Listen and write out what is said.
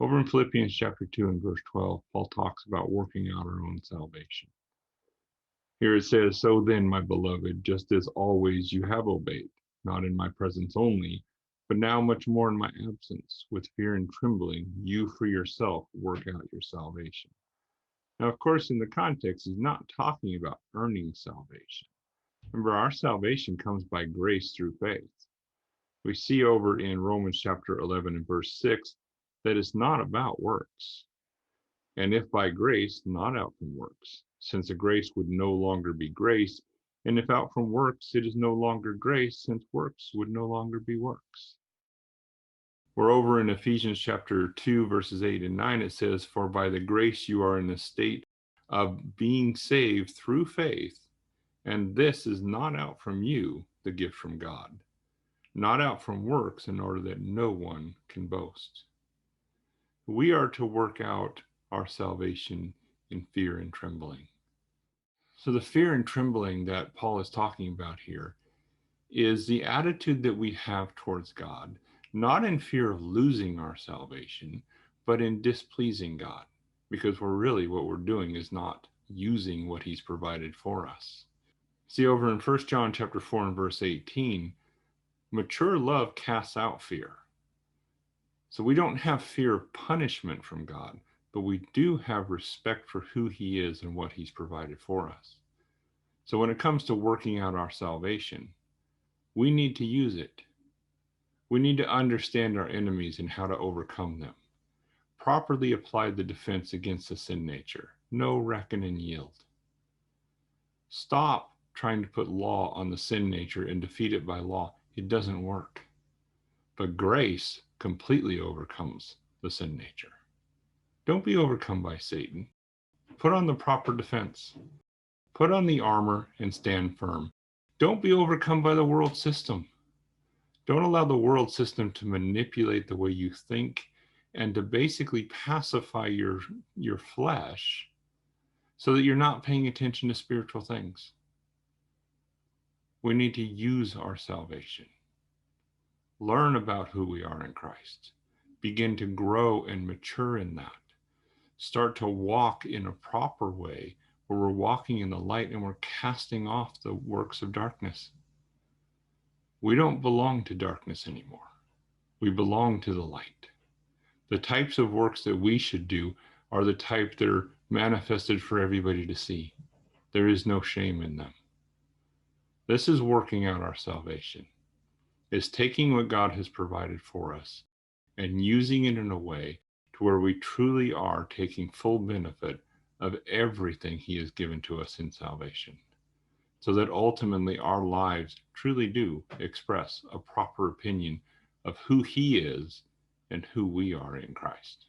Over in Philippians chapter 2 and verse 12, Paul talks about working out our own salvation. Here it says, "So then, my beloved, just as always you have obeyed, not in my presence only, but now much more in my absence, with fear and trembling, you for yourself work out your salvation." Now, of course, in the context, he's not talking about earning salvation. Remember, our salvation comes by grace through faith. We see over in Romans chapter 11 and verse 6 that it's not about works. And if by grace, not out from works, since a grace would no longer be grace, and if out from works, it is no longer grace, since works would no longer be works. We're over in Ephesians chapter 2, verses 8 and 9, it says, "For by the grace you are in the state of being saved through faith, and this is not out from you, the gift from God, not out from works, in order that no one can boast." We are to work out our salvation in fear and trembling. So, the fear and trembling that Paul is talking about here is the attitude that we have towards God, not in fear of losing our salvation, but in displeasing God, because what we're doing is not using what he's provided for us. See, over in 1 John chapter 4 and verse 18, mature love casts out fear. So we don't have fear of punishment from God, but we do have respect for who he is and what he's provided for us. So when it comes to working out our salvation, we need to use it. We need to understand our enemies and how to overcome them. Properly apply the defense against the sin nature. Know, reckon, and yield. Stop trying to put law on the sin nature and defeat it by law. It doesn't work. But grace completely overcomes the sin nature. Don't be overcome by Satan. Put on the proper defense. Put on the armor and stand firm. Don't be overcome by the world system. Don't allow the world system to manipulate the way you think and to basically pacify your flesh so that you're not paying attention to spiritual things. We need to use our salvation. Learn about who we are in Christ. Begin to grow and mature in that. Start to walk in a proper way where we're walking in the light and we're casting off the works of darkness. We don't belong to darkness anymore. We belong to the light. The types of works that we should do are the type that are manifested for everybody to see. There is no shame in them. This is working out our salvation. It's taking what God has provided for us and using it in a way to where we truly are taking full benefit of everything he has given to us in salvation, so that ultimately our lives truly do express a proper opinion of who he is and who we are in Christ.